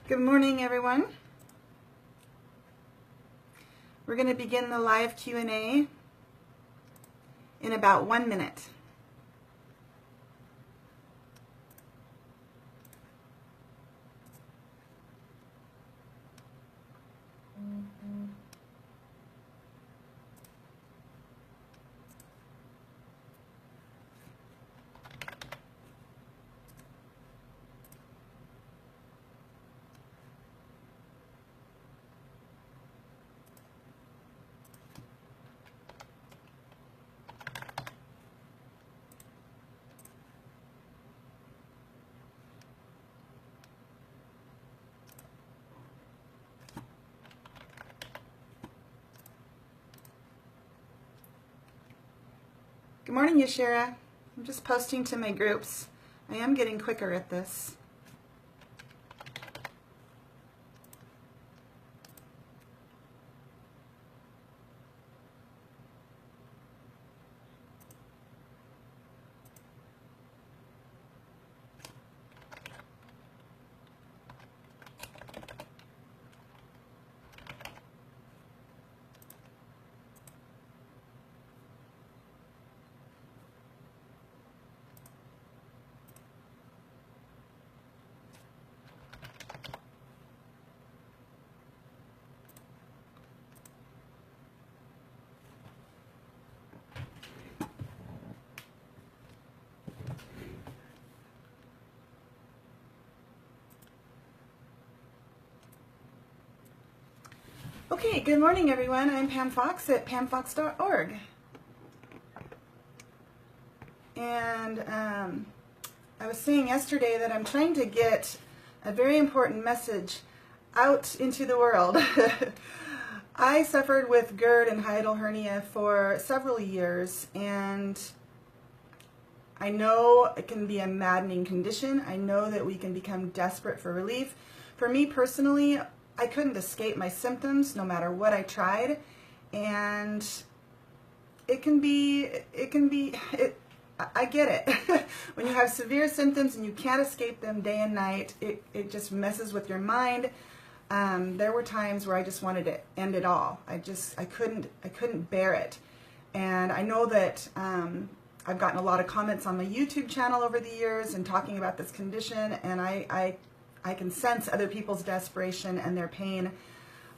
Good morning, everyone. We're going to begin the live Q&A in about 1 minute. Good morning, Yashira. I'm just posting to my groups. I am getting quicker at this. Okay, good morning, everyone. I'm Pam Fox at pamfox.org. And I was saying yesterday that I'm trying to get a very important message out into the world. I suffered with GERD and hiatal hernia for several years, and I know it can be a maddening condition. I know that we can become desperate for relief. For me personally, I couldn't escape my symptoms no matter what I tried, and I get it. When you have severe symptoms and you can't escape them day and night, it just messes with your mind. There were times where I just wanted to end it all. I couldn't bear it. And I know that I've gotten a lot of comments on my YouTube channel over the years and talking about this condition, and I can sense other people's desperation and their pain.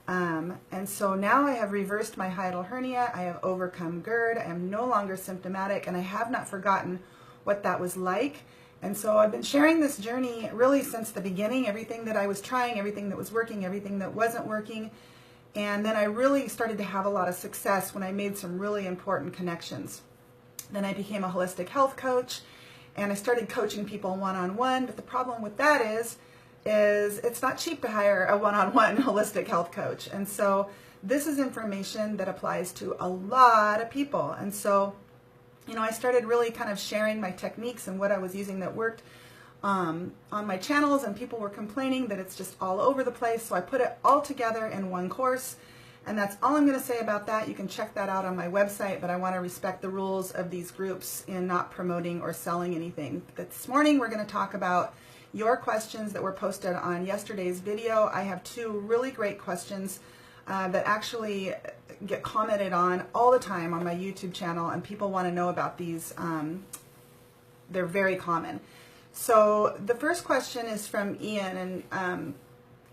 And so now I have reversed my hiatal hernia. I have overcome GERD. I am no longer symptomatic, and I have not forgotten what that was like. And so I've been sharing this journey really since the beginning, everything that I was trying, everything that was working, everything that wasn't working. And then I really started to have a lot of success when I made some really important connections. Then I became a holistic health coach, and I started coaching people one-on-one. But the problem with that is it's not cheap to hire a one-on-one holistic health coach. And so this is information that applies to a lot of people. And so, you know, I started really kind of sharing my techniques and what I was using that worked on my channels, and people were complaining that it's just all over the place. So I put it all together in one course, and that's all I'm going to say about that. You can check that out on my website, but I want to respect the rules of these groups in not promoting or selling anything. This morning we're going to talk about your questions that were posted on yesterday's video. I have 2 really great questions that actually get commented on all the time on my YouTube channel, and people want to know about these. They're very common. So the first question is from Ian, and I'm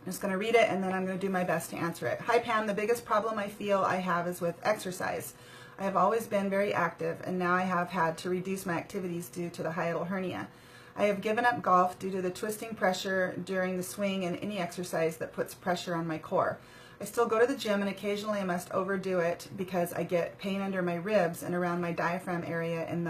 just going to read it, and then I'm going to do my best to answer it. Hi Pam, the biggest problem I feel I have is with exercise. I have always been very active, and now I have had to reduce my activities due to the hiatal hernia. I have given up golf due to the twisting pressure during the swing and any exercise that puts pressure on my core. I still go to the gym, and occasionally I must overdo it because I get pain under my ribs and around my diaphragm area, and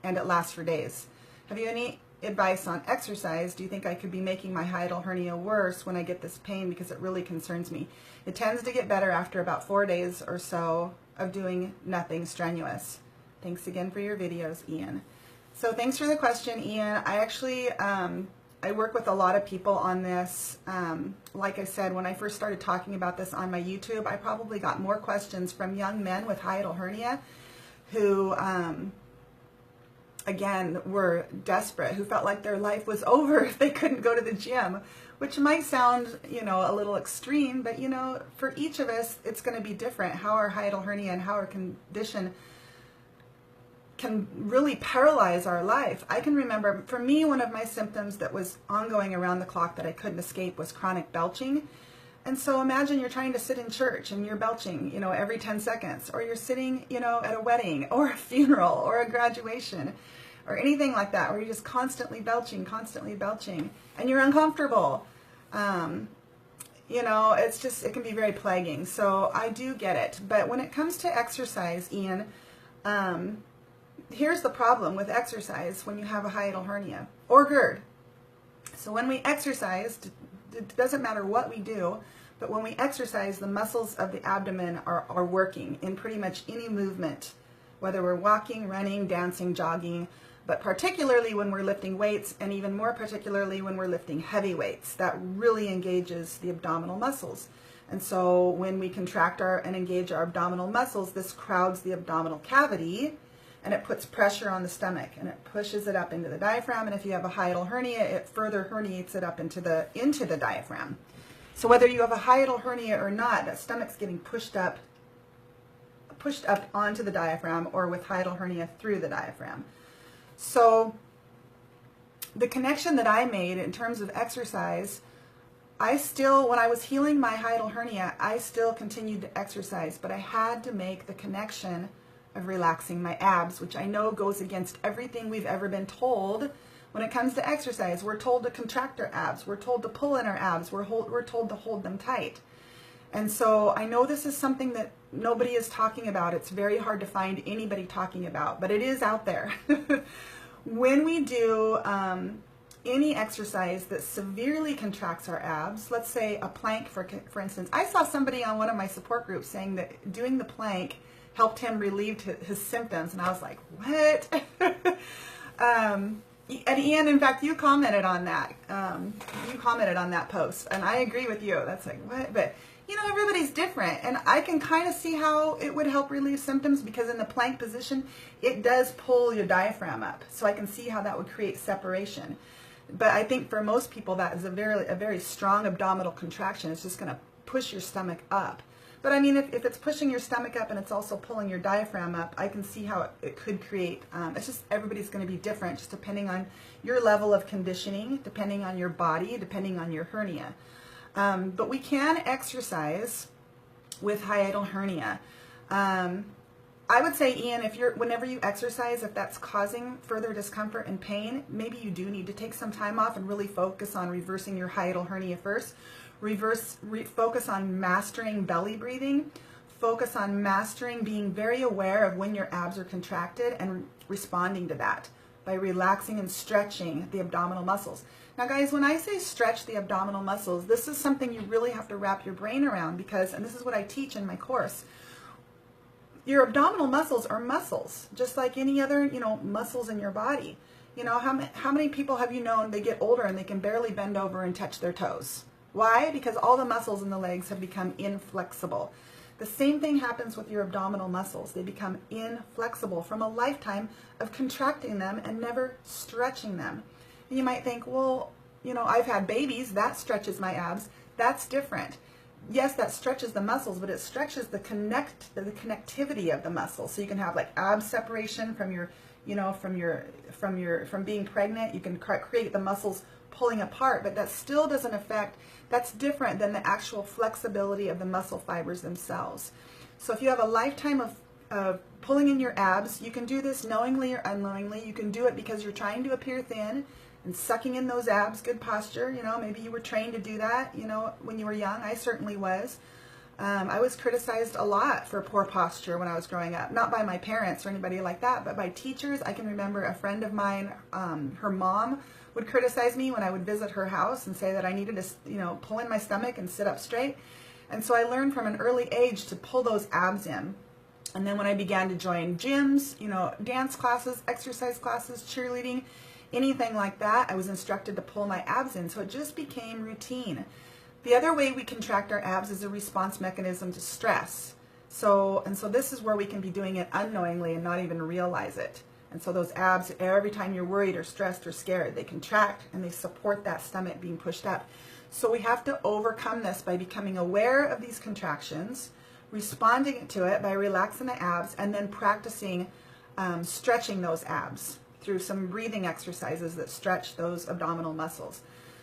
it lasts for days. Have you any advice on exercise? Do you think I could be making my hiatal hernia worse when I get this pain, because it really concerns me? It tends to get better after about 4 days or so of doing nothing strenuous. Thanks again for your videos, Ian. So thanks for the question, Ian. I actually, I work with a lot of people on this. Like I said, when I first started talking about this on my YouTube, I probably got more questions from young men with hiatal hernia who again, were desperate, who felt like their life was over if they couldn't go to the gym, which might sound, a little extreme, but, for each of us, it's going to be different how our hiatal hernia and how our condition can really paralyze our life. I can remember, for me, one of my symptoms that was ongoing around the clock that I couldn't escape was chronic belching. And so imagine you're trying to sit in church and you're belching, every 10 seconds, or you're sitting, at a wedding or a funeral or a graduation or anything like that, where you're just constantly belching, and you're uncomfortable. It can be very plaguing. So I do get it. But when it comes to exercise, Ian, here's the problem with exercise when you have a hiatal hernia or GERD. So when we exercise, it doesn't matter what we do, but when we exercise, the muscles of the abdomen are working in pretty much any movement, whether we're walking, running, dancing, jogging, but particularly when we're lifting weights, and even more particularly when we're lifting heavy weights. That really engages the abdominal muscles. And so when we contract and engage our abdominal muscles, this crowds the abdominal cavity, and it puts pressure on the stomach, and it pushes it up into the diaphragm. And if you have a hiatal hernia, it further herniates it up into the diaphragm. So whether you have a hiatal hernia or not, that stomach's getting pushed up onto the diaphragm, or with hiatal hernia through the diaphragm. So the connection that I made in terms of exercise, when I was healing my hiatal hernia, I still continued to exercise, but I had to make the connection of relaxing my abs, which I know goes against everything we've ever been told when it comes to exercise. We're told to contract our abs. We're told to pull in our abs. We're told to hold them tight. And so I know this is something that nobody is talking about. It's very hard to find anybody talking about, but it is out there. When we do any exercise that severely contracts our abs, let's say a plank, for instance. I saw somebody on one of my support groups saying that doing the plank helped him relieve his symptoms, and I was like, what? And Ian, in fact, you commented on that. You commented on that post, and I agree with you. That's like, what? But everybody's different, and I can kind of see how it would help relieve symptoms, because in the plank position, it does pull your diaphragm up. So I can see how that would create separation. But I think for most people, that is a very strong abdominal contraction. It's just going to push your stomach up. But I mean, if it's pushing your stomach up and it's also pulling your diaphragm up, I can see how it could create, it's just everybody's going to be different, just depending on your level of conditioning, depending on your body, depending on your hernia. But we can exercise with hiatal hernia. I would say, Ian, whenever you exercise, if that's causing further discomfort and pain, maybe you do need to take some time off and really focus on reversing your hiatal hernia first. Focus on mastering belly breathing. Focus on mastering being very aware of when your abs are contracted and responding to that by relaxing and stretching the abdominal muscles. Now, guys, when I say stretch the abdominal muscles, this is something you really have to wrap your brain around, because, and this is what I teach in my course, your abdominal muscles are muscles, just like any other, muscles in your body. How many people have you known, they get older and they can barely bend over and touch their toes? Why? Because all the muscles in the legs have become inflexible. The same thing happens with your abdominal muscles. They become inflexible from a lifetime of contracting them and never stretching them. And you might think, well, I've had babies, that stretches my abs. That's different. Yes, that stretches the muscles, but it stretches the connectivity of the muscles. So you can have like ab separation from your, from being pregnant. You can create the muscles pulling apart, but that still doesn't affect, that's different than the actual flexibility of the muscle fibers themselves. So if you have a lifetime of pulling in your abs, you can do this knowingly or unknowingly. You can do it because you're trying to appear thin and sucking in those abs, good posture. Maybe you were trained to do that, when you were young. I certainly was. I was criticized a lot for poor posture when I was growing up, not by my parents or anybody like that, but by teachers. I can remember a friend of mine, her mom would criticize me when I would visit her house and say that I needed to, pull in my stomach and sit up straight. And so I learned from an early age to pull those abs in. And then when I began to join gyms, dance classes, exercise classes, cheerleading, anything like that, I was instructed to pull my abs in. So it just became routine. The other way we contract our abs is a response mechanism to stress. So this is where we can be doing it unknowingly and not even realize it. And so those abs, every time you're worried or stressed or scared, they contract and they support that stomach being pushed up. So we have to overcome this by becoming aware of these contractions, responding to it by relaxing the abs, and then practicing stretching those abs through some breathing exercises that stretch those abdominal muscles.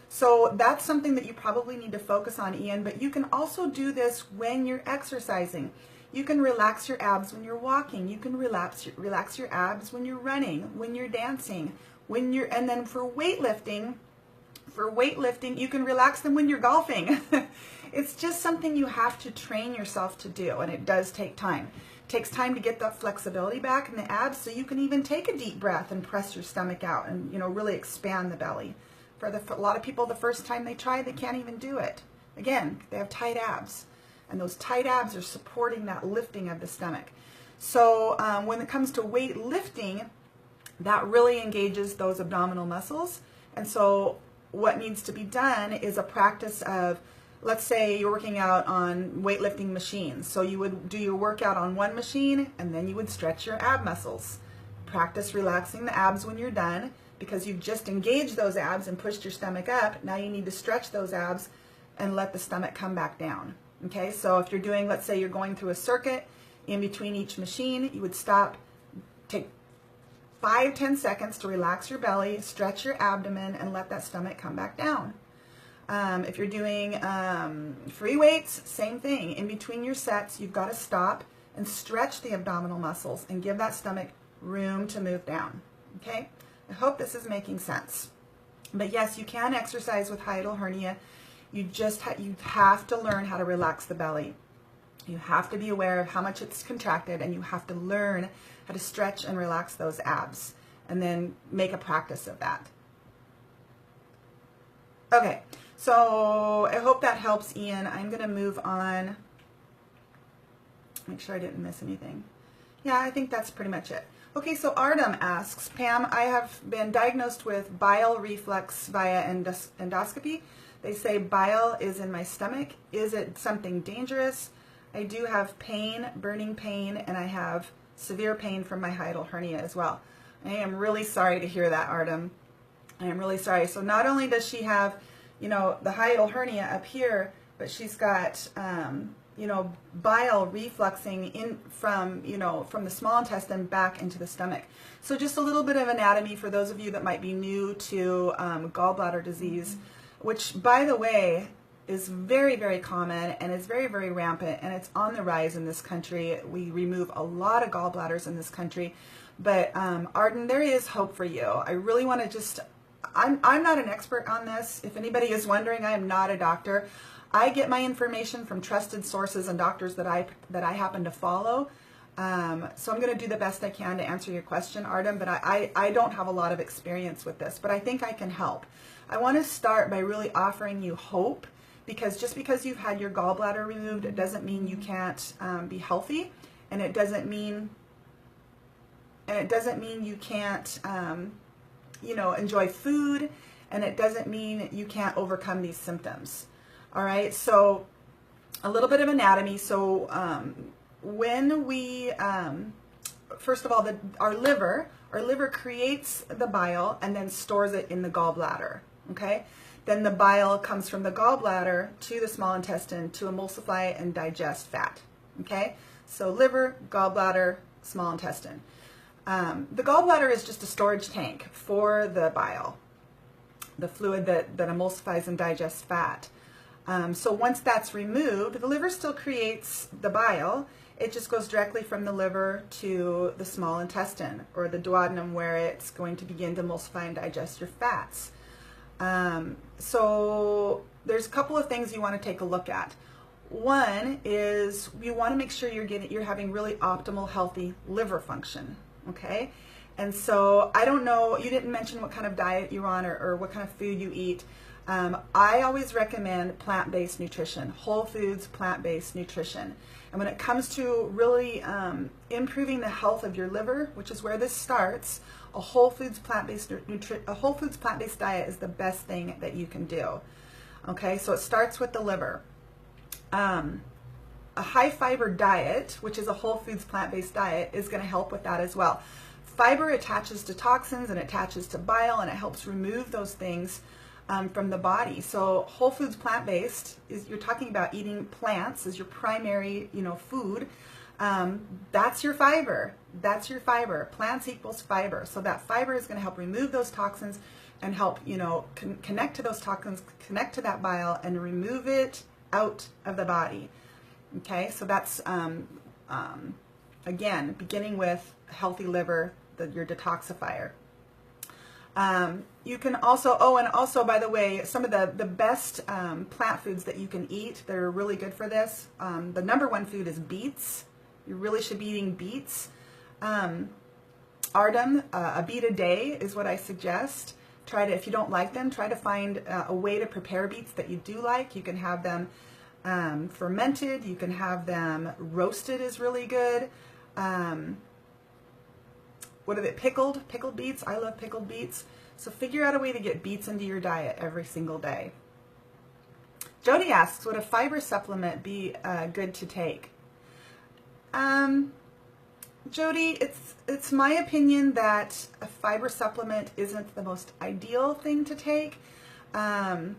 So that's something that you probably need to focus on, Ian, but you can also do this when you're exercising. You can relax your abs when you're walking. You can relax your abs when you're running, when you're dancing, and then for weightlifting, you can relax them when you're golfing. It's just something you have to train yourself to do, and it does take time. It takes time to get that flexibility back in the abs, so you can even take a deep breath and press your stomach out and, you know, really expand the belly. For a lot of people, the first time they try, they can't even do it. Again, they have tight abs. And those tight abs are supporting that lifting of the stomach. So when it comes to weight lifting, that really engages those abdominal muscles. And so what needs to be done is a practice of, let's say you're working out on weightlifting machines. So you would do your workout on one machine, and then you would stretch your ab muscles. Practice relaxing the abs when you're done, because you've just engaged those abs and pushed your stomach up. Now you need to stretch those abs and let the stomach come back down. Okay, so if you're doing, let's say you're going through a circuit, in between each machine, you would stop, take 5-10 seconds to relax your belly, stretch your abdomen, and let that stomach come back down. If you're doing free weights, same thing. In between your sets, you've got to stop and stretch the abdominal muscles and give that stomach room to move down. Okay, I hope this is making sense. But yes, you can exercise with hiatal hernia. You just you have to learn how to relax the belly. You have to be aware of how much it's contracted, and you have to learn how to stretch and relax those abs, and then make a practice of that. Okay, so I hope that helps, Ian. I'm going to move on. Make sure I didn't miss anything. Yeah, I think that's pretty much it. Okay, so Artem asks, Pam, I have been diagnosed with bile reflux via endoscopy. They say bile is in my stomach. Is it something dangerous? I do have pain, burning pain, and I have severe pain from my hiatal hernia as well. I am really sorry to hear that, Artem. I am really sorry. So not only does she have, you know, the hiatal hernia up here, but she's got, you know, bile refluxing in from, you know, from the small intestine back into the stomach. So just a little bit of anatomy for those of you that might be new to gallbladder disease, which, by the way, is very, very common and is very, very rampant, and it's on the rise in this country. We remove a lot of gallbladders in this country. But Arden, there is hope for you. I really want to just, I'm not an expert on this. If anybody is wondering, I am not a doctor. I get my information from trusted sources and doctors that I happen to follow. So I'm going to do the best I can to answer your question, Artem, but I don't have a lot of experience with this, but I think I can help. I want to start by really offering you hope, because just because you've had your gallbladder removed, it doesn't mean you can't be healthy, and it doesn't mean you can't you know, enjoy food, and it doesn't mean you can't overcome these symptoms. All right, so a little bit of anatomy. So when we first of all, our liver creates the bile and then stores it in the gallbladder. Okay, then the bile comes from the gallbladder to the small intestine to emulsify and digest fat. Okay, so liver, gallbladder, small intestine. The gallbladder is just a storage tank for the bile, the fluid that emulsifies and digests fat. So once that's removed, the liver still creates the bile. It just goes directly from the liver to the small intestine, or the duodenum, where it's going to begin to emulsify and digest your fats. So there's a couple of things you want to take a look at. One is you want to make sure you're having really optimal, healthy liver function. Okay, and so I don't know, you didn't mention what kind of diet you're on, or what kind of food you eat. I always recommend plant-based nutrition, whole foods, plant-based nutrition. And when it comes to really improving the health of your liver, which is where this starts, a whole foods plant-based diet is the best thing that you can do. Okay, so it starts with the liver. A high fiber diet, which is a whole foods plant-based diet, is going to help with that as well. fiber attaches to toxins and attaches to bile, and it helps remove those things from the body. So whole foods plant-based is, you're talking about eating plants as your primary, food. That's your fiber. That's your fiber. Plants equals fiber. So that fiber is going to help remove those toxins and help, connect to those toxins, connect to that bile, and remove it out of the body. Okay, so that's, again, beginning with a healthy liver, your detoxifier. You can also, and also, by the way, some of the best plant foods that you can eat that are really good for this, the number one food is beets. You really should be eating beets. Artem, a beet a day is what I suggest. Try to, if you don't like them, try to find a way to prepare beets that you do like. You can have them fermented. You can have them roasted is really good. What are they? Pickled beets. I love pickled beets. So figure out a way to get beets into your diet every single day. Jody asks, would a fiber supplement be good to take? Jody, it's my opinion that a fiber supplement isn't the most ideal thing to take. There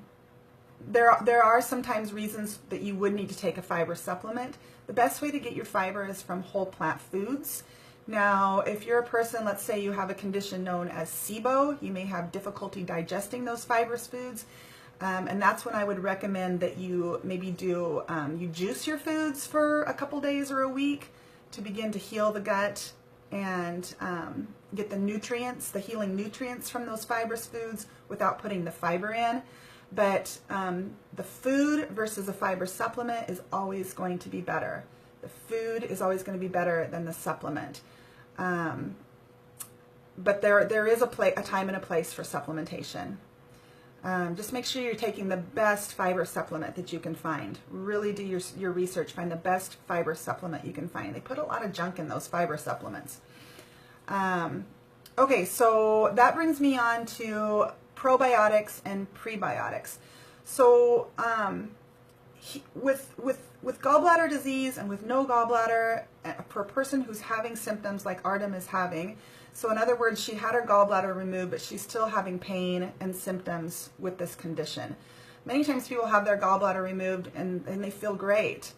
are sometimes reasons that you would need to take a fiber supplement. The best way to get your fiber is from whole plant foods. Now, if you're a person, let's say you have a condition known as SIBO, you may have difficulty digesting those fibrous foods, and that's when I would recommend that you maybe do, you juice your foods for a couple days or a week to begin to heal the gut and get the nutrients, the healing nutrients from those fibrous foods without putting the fiber in. But the food versus a fiber supplement is always going to be better. The food is always going to be better than the supplement. But there is a time and a place for supplementation. Just make sure you're taking the best fiber supplement that you can find. Really do your research. Find the best fiber supplement you can find. They put a lot of junk in those fiber supplements. Okay, so that brings me on to probiotics and prebiotics. So with gallbladder disease and with no gallbladder, for a person who's having symptoms like Artem is having, so in other words, she had her gallbladder removed, but she's still having pain and symptoms with this condition. Many times people have their gallbladder removed and they feel great.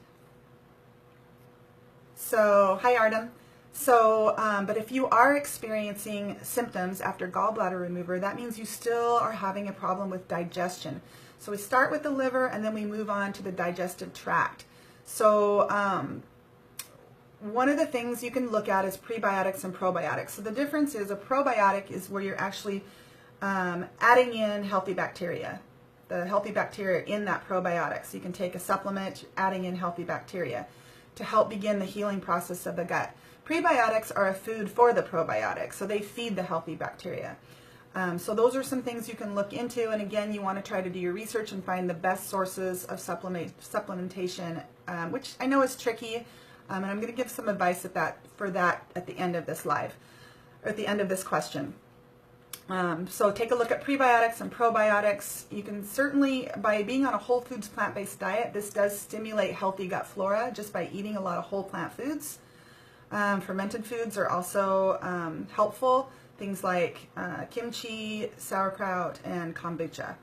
So, hi Artem. So, but if you are experiencing symptoms after gallbladder removal, that means you still are having a problem with digestion. So we start with the liver and then we move on to the digestive tract. So one of the things you can look at is prebiotics and probiotics. So the difference is a probiotic is where you're actually adding in healthy bacteria, the healthy bacteria in that probiotic. So you can take a supplement adding in healthy bacteria to help begin the healing process of the gut. Prebiotics are a food for the probiotics, so they feed the healthy bacteria. So those are some things you can look into, and again, you want to try to do your research and find the best sources of supplementation, which I know is tricky, and I'm going to give some advice for that at the end of this live, or at the end of this question. So take a look at prebiotics and probiotics. You can certainly, by being on a whole foods plant-based diet, this does stimulate healthy gut flora just by eating a lot of whole plant foods. Fermented foods are also helpful. Things like kimchi, sauerkraut, and kombucha.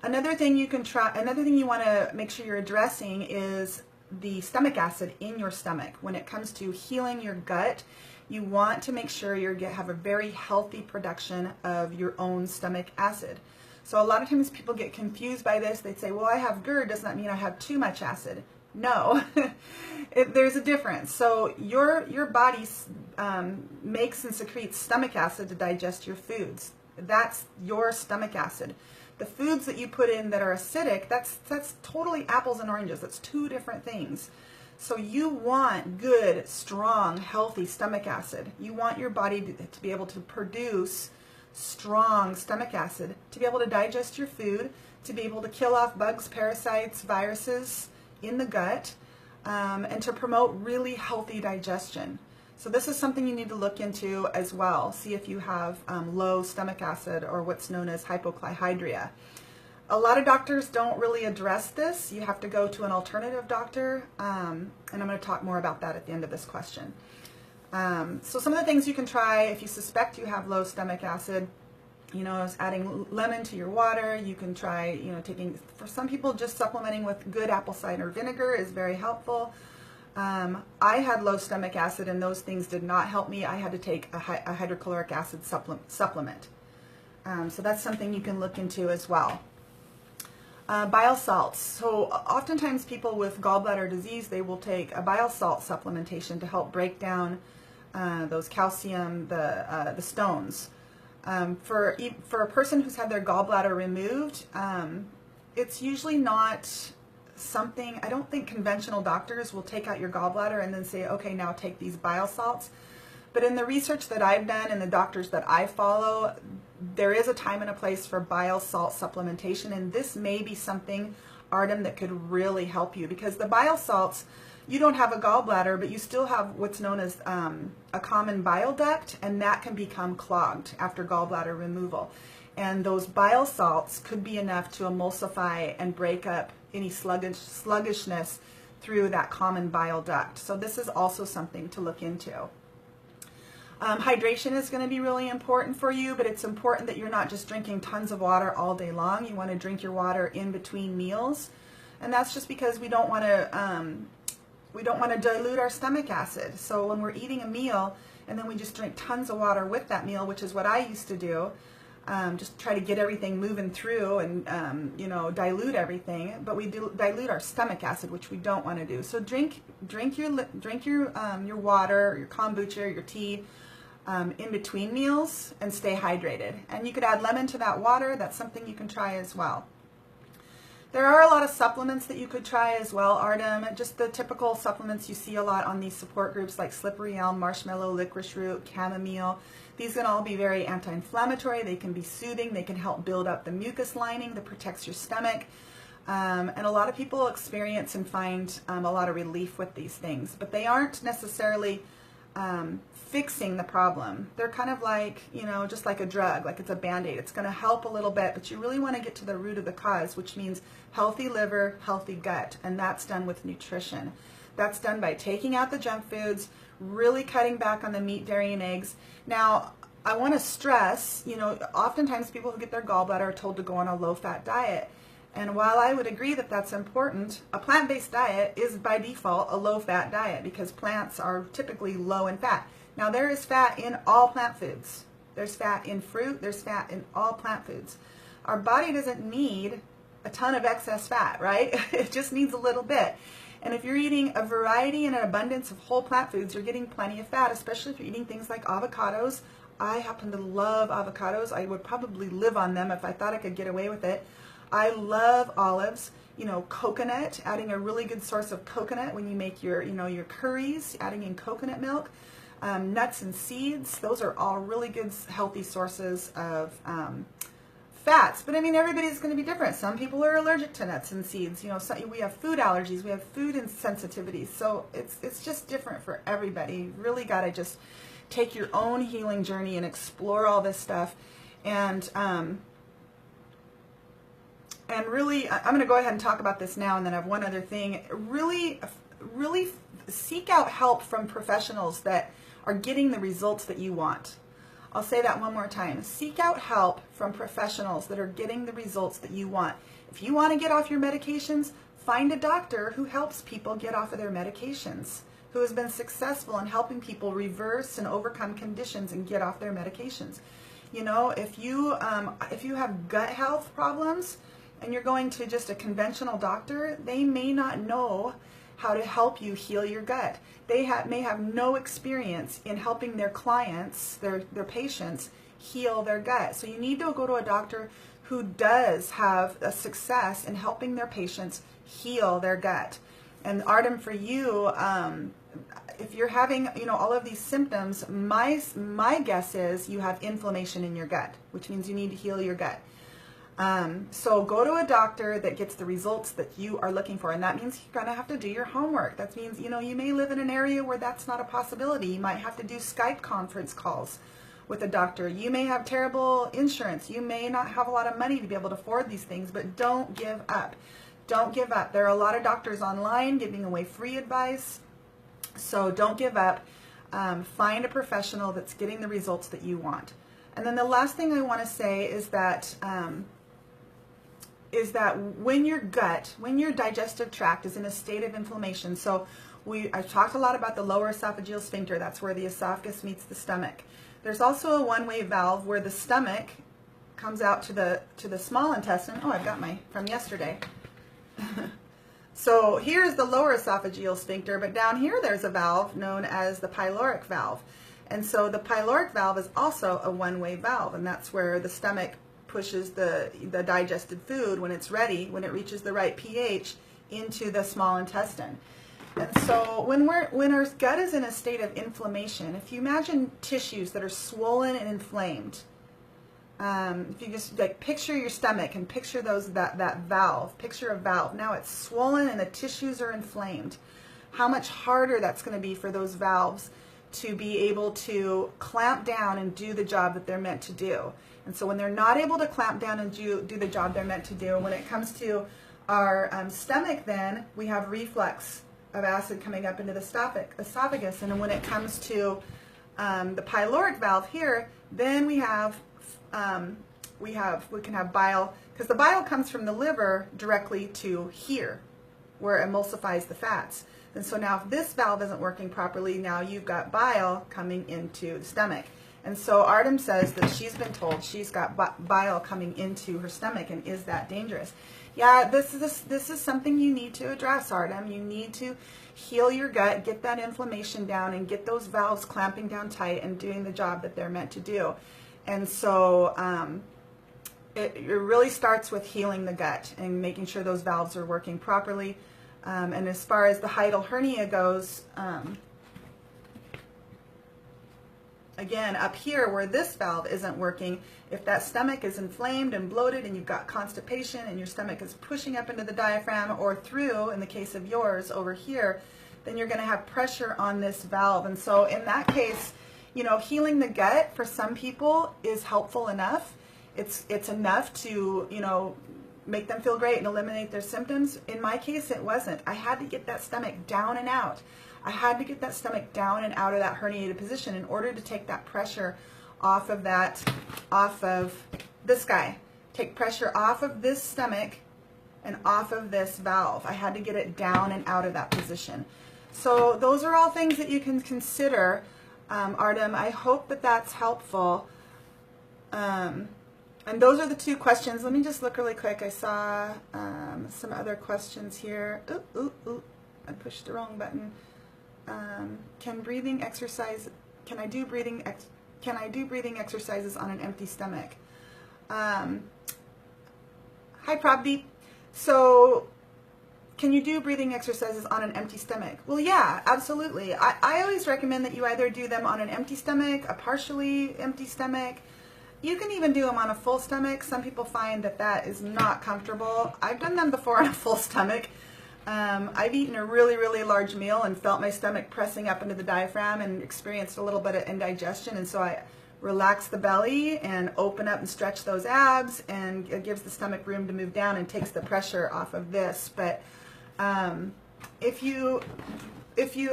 Another thing you can try, another thing you want to make sure you're addressing is the stomach acid in your stomach. When it comes to healing your gut, you want to make sure you have a very healthy production of your own stomach acid. So a lot of times people get confused by this. They say, well, I have GERD, does that mean I have too much acid? No, there's a difference. So your body makes and secretes stomach acid to digest your foods. That's your stomach acid. The foods that you put in that are acidic, that's totally apples and oranges. That's two different things. So you want good, strong, healthy stomach acid. You want your body to be able to produce strong stomach acid, to be able to digest your food, to be able to kill off bugs, parasites, viruses in the gut, and to promote really healthy digestion. So this is something you need to look into as well. See if you have low stomach acid or what's known as hypochlorhydria. A lot of doctors don't really address this. You have to go to an alternative doctor, and I'm going to talk more about that at the end of this question. So some of the things you can try if you suspect you have low stomach acid, you know, is adding lemon to your water. You can try, you know, taking, for some people, just supplementing with good apple cider vinegar is very helpful. I had low stomach acid and those things did not help me. I had to take a hydrochloric acid supplement. So that's something you can look into as well. Bile salts. So oftentimes people with gallbladder disease, they will take a bile salt supplementation to help break down those calcium, the stones. For a person who's had their gallbladder removed, it's usually not something, I don't think conventional doctors will take out your gallbladder and then say, okay, now take these bile salts. But in the research that I've done and the doctors that I follow, there is a time and a place for bile salt supplementation, and this may be something, Artem, that could really help you, because the bile salts, you don't have a gallbladder, but you still have what's known as a common bile duct, and that can become clogged after gallbladder removal. And those bile salts could be enough to emulsify and break up any sluggishness through that common bile duct. So this is also something to look into. Hydration is going to be really important for you, but it's important that you're not just drinking tons of water all day long. You want to drink your water in between meals, and that's just because we don't want to dilute our stomach acid. So when we're eating a meal and then we just drink tons of water with that meal, which is what I used to do, just try to get everything moving through and you know, dilute everything, but we dilute our stomach acid, which we don't want to do. So drink your water, your kombucha, your tea in between meals, and stay hydrated. And you could add lemon to that water. That's something you can try as well. There are a lot of supplements that you could try as well, Artem. Just the typical supplements you see a lot on these support groups, like slippery elm, marshmallow, licorice root, chamomile. These can all be very anti-inflammatory. They can be soothing. They can help build up the mucus lining that protects your stomach. And a lot of people experience and find a lot of relief with these things, but they aren't necessarily fixing the problem. They're kind of like, you know, just like a drug, like it's a Band-Aid. It's going to help a little bit, but you really want to get to the root of the cause, which means healthy liver, healthy gut, and that's done with nutrition. That's done by taking out the junk foods, really cutting back on the meat, dairy, and eggs. Now, I want to stress, you know, oftentimes people who get their gallbladder are told to go on a low-fat diet. And while I would agree that that's important, a plant-based diet is by default a low-fat diet because plants are typically low in fat. Now, there is fat in all plant foods. There's fat in fruit. There's fat in all plant foods. Our body doesn't need a ton of excess fat, right? It just needs a little bit. And if you're eating a variety and an abundance of whole plant foods, you're getting plenty of fat, especially if you're eating things like avocados. I happen to love avocados. I would probably live on them if I thought I could get away with it. I love olives. You know, coconut, adding a really good source of coconut when you make your, you know, your curries, adding in coconut milk. Nuts and seeds, those are all really good, healthy sources of fats. But I mean, everybody's going to be different. Some people are allergic to nuts and seeds. You know, we have food allergies, we have food insensitivities. So it's just different for everybody. You really got to just take your own healing journey and explore all this stuff. And really, I'm going to go ahead and talk about this now, and then I have one other thing. Really seek out help from professionals that are getting the results that you want. I'll say that one more time. Seek out help from professionals that are getting the results that you want. If you want to get off your medications, find a doctor who helps people get off of their medications, who has been successful in helping people reverse and overcome conditions and get off their medications. You know, if you have gut health problems and you're going to just a conventional doctor, they may not know how to help you heal your gut. They may have no experience in helping their clients, their patients, heal their gut. So you need to go to a doctor who does have a success in helping their patients heal their gut. And Artem, for you, if you're having, you know, all of these symptoms, my guess is you have inflammation in your gut, which means you need to heal your gut. So go to a doctor that gets the results that you are looking for, and that means you're going to have to do your homework. That means, you know, you may live in an area where that's not a possibility. You might have to do Skype conference calls with a doctor. You may have terrible insurance. You may not have a lot of money to be able to afford these things, but don't give up. Don't give up. There are a lot of doctors online giving away free advice, so don't give up. Find a professional that's getting the results that you want. And then the last thing I want to say is that when your gut, when your digestive tract is in a state of inflammation, so I've talked a lot about the lower esophageal sphincter. That's where the esophagus meets the stomach. There's also a one-way valve where the stomach comes out to the small intestine. Oh, I've got my from yesterday. So here's the lower esophageal sphincter, but down here there's a valve known as the pyloric valve. And so the pyloric valve is also a one-way valve, and that's where the stomach pushes the digested food when it's ready, when it reaches the right pH, into the small intestine. And so when our gut is in a state of inflammation, if you imagine tissues that are swollen and inflamed, if you just like picture your stomach and picture that valve, picture a valve. Now it's swollen and the tissues are inflamed. How much harder that's going to be for those valves to be able to clamp down and do the job that they're meant to do. And so when they're not able to clamp down and do the job they're meant to do, when it comes to our stomach, then we have reflux of acid coming up into the esophagus. And then when it comes to the pyloric valve here, then we can have bile, because the bile comes from the liver directly to here, where it emulsifies the fats. And so now if this valve isn't working properly, now you've got bile coming into the stomach. And so Artem says that she's been told she's got bile coming into her stomach, and is that dangerous? Yeah, this is something you need to address, Artem. You need to heal your gut, get that inflammation down, and get those valves clamping down tight and doing the job that they're meant to do. And so it really starts with healing the gut and making sure those valves are working properly. And as far as the hiatal hernia goes, again, up here where this valve isn't working, if that stomach is inflamed and bloated and you've got constipation and your stomach is pushing up into the diaphragm or through, in the case of yours, over here, then you're going to have pressure on this valve. And so in that case, you know, healing the gut for some people is helpful enough. It's enough to, you know, make them feel great and eliminate their symptoms. In my case, it wasn't. I had to get that stomach down and out. I had to get that stomach down and out of that herniated position in order to take that pressure off of this guy. Take pressure off of this stomach and off of this valve. I had to get it down and out of that position. So those are all things that you can consider, Artem. I hope that that's helpful. And those are the two questions. Let me just look really quick. I saw some other questions here. I pushed the wrong button. Can I do breathing exercises on an empty stomach? Hi, Prabdeep. So, can you do breathing exercises on an empty stomach? Well, yeah, absolutely. I always recommend that you either do them on an empty stomach, a partially empty stomach. You can even do them on a full stomach. Some people find that that is not comfortable. I've done them before on a full stomach. I've eaten a really, really large meal and felt my stomach pressing up into the diaphragm and experienced a little bit of indigestion. And so I relax the belly and open up and stretch those abs, and it gives the stomach room to move down and takes the pressure off of this. But if you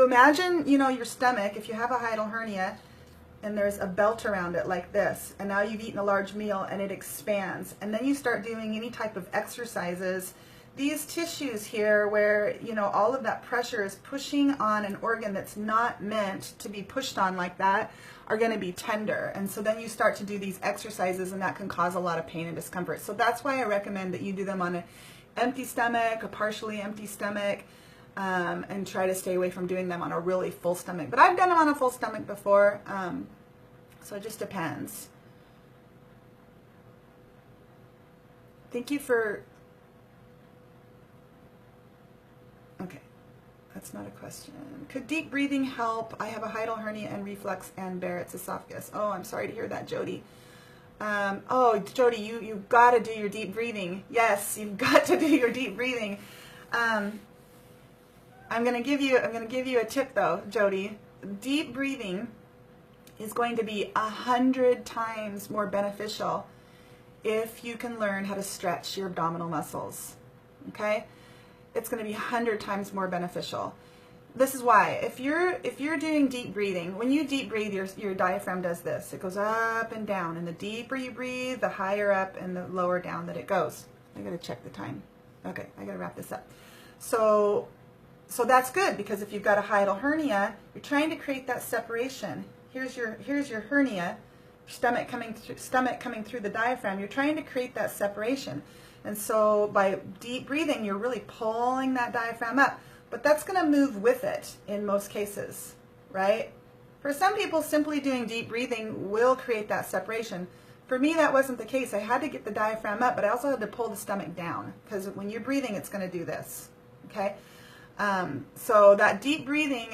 imagine, you know, your stomach, if you have a hiatal hernia and there's a belt around it like this, and now you've eaten a large meal and it expands, and then you start doing any type of exercises, these tissues here where, you know, all of that pressure is pushing on an organ that's not meant to be pushed on like that are going to be tender. And so then you start to do these exercises, and that can cause a lot of pain and discomfort. So that's why I recommend that you do them on an empty stomach, a partially empty stomach, and try to stay away from doing them on a really full stomach. But I've done them on a full stomach before, so it just depends. Thank you for... Okay, that's not a question. Could deep breathing help? I have a hiatal hernia and reflux and Barrett's esophagus. Oh, I'm sorry to hear that, Jody. Oh, Jody, you've got to do your deep breathing. Yes, you've got to do your deep breathing. I'm going to give you a tip though, Jody. Deep breathing is going to be 100 times more beneficial if you can learn how to stretch your abdominal muscles. Okay? It's going to be 100 times more beneficial. this is why. If you're doing deep breathing, when you deep breathe, your diaphragm does this. It goes up and down, and the deeper you breathe, the higher up and the lower down that it goes. I gotta check the time. Okay, I gotta wrap this up. So that's good, because if you've got a hiatal hernia, you're trying to create that separation. Here's your hernia, stomach coming through the diaphragm. You're trying to create that separation, and so by deep breathing, you're really pulling that diaphragm up. But that's going to move with it in most cases, right? For some people, simply doing deep breathing will create that separation. For me, that wasn't the case. I had to get the diaphragm up, but I also had to pull the stomach down, because when you're breathing, it's going to do this, okay? So that deep breathing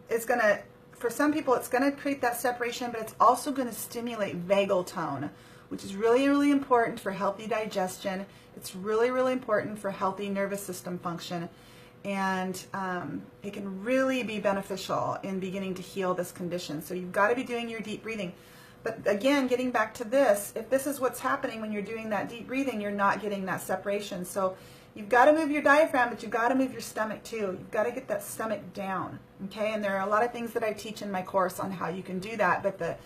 is going to, for some people, it's going to create that separation, but it's also going to stimulate vagal tone, which is really, really important for healthy digestion. It's really, really important for healthy nervous system function. And it can really be beneficial in beginning to heal this condition. So you've got to be doing your deep breathing. But again, getting back to this, if this is what's happening when you're doing that deep breathing, you're not getting that separation. So you've got to move your diaphragm, but you've got to move your stomach too. You've got to get that stomach down, okay? And there are a lot of things that I teach in my course on how you can do that. But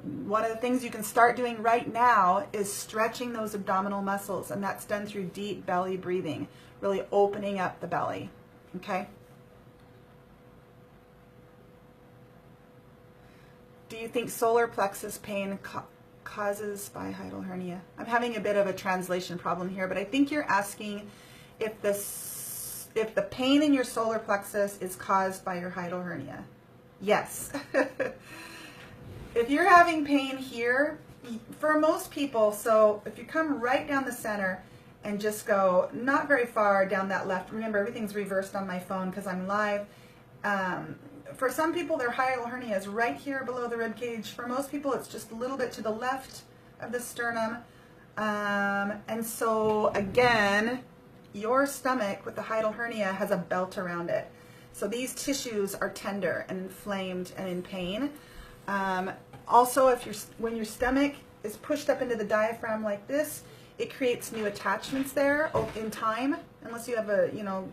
one of the things you can start doing right now is stretching those abdominal muscles, and that's done through deep belly breathing, really opening up the belly, okay? Do you think solar plexus pain causes by hiatal hernia? I'm having a bit of a translation problem here, but I think you're asking if the pain in your solar plexus is caused by your hiatal hernia. Yes. If you're having pain here, for most people, so if you come right down the center and just go not very far down that left, remember everything's reversed on my phone because I'm live. For some people, their hiatal hernia is right here below the rib cage. For most people, it's just a little bit to the left of the sternum. And so again, your stomach with the hiatal hernia has a belt around it. So these tissues are tender and inflamed and in pain. Also, when your stomach is pushed up into the diaphragm like this, it creates new attachments there in time, unless you have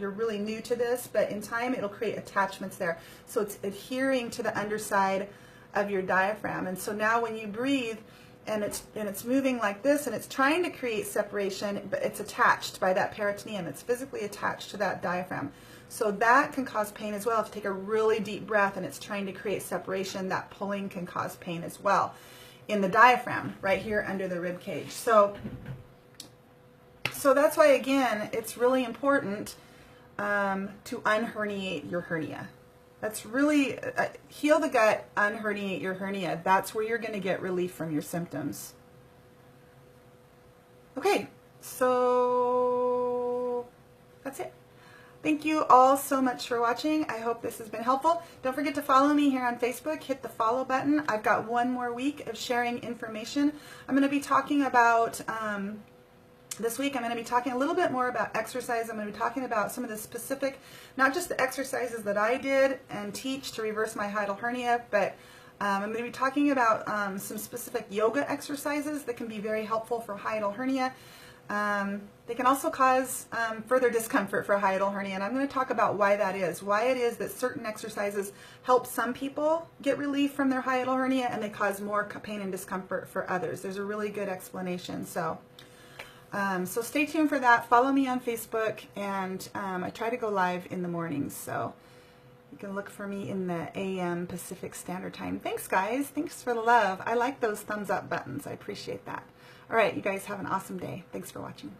you're really new to this, but in time it'll create attachments there. So it's adhering to the underside of your diaphragm. And so now when you breathe and it's moving like this and it's trying to create separation, but it's attached by that peritoneum. It's physically attached to that diaphragm. So that can cause pain as well. If you take a really deep breath and it's trying to create separation, that pulling can cause pain as well in the diaphragm, right here under the rib cage. So that's why, again, it's really important to unherniate your hernia. That's really, heal the gut, unherniate your hernia. That's where you're going to get relief from your symptoms. Okay, so that's it. Thank you all so much for watching. I hope this has been helpful. Don't forget to follow me here on Facebook. Hit the follow button. I've got one more week of sharing information. I'm going to be talking about, this week I'm going to be talking a little bit more about exercise. I'm going to be talking about some of the specific, not just the exercises that I did and teach to reverse my hiatal hernia, but I'm going to be talking about some specific yoga exercises that can be very helpful for hiatal hernia. They can also cause further discomfort for hiatal hernia, and I'm going to talk about why that is, why it is that certain exercises help some people get relief from their hiatal hernia and they cause more pain and discomfort for others. There's a really good explanation. So stay tuned for that. Follow me on Facebook, and I try to go live in the mornings, so you can look for me in the AM Pacific Standard Time. Thanks, guys. Thanks for the love. I like those thumbs up buttons. I appreciate that. All right, you guys have an awesome day. Thanks for watching.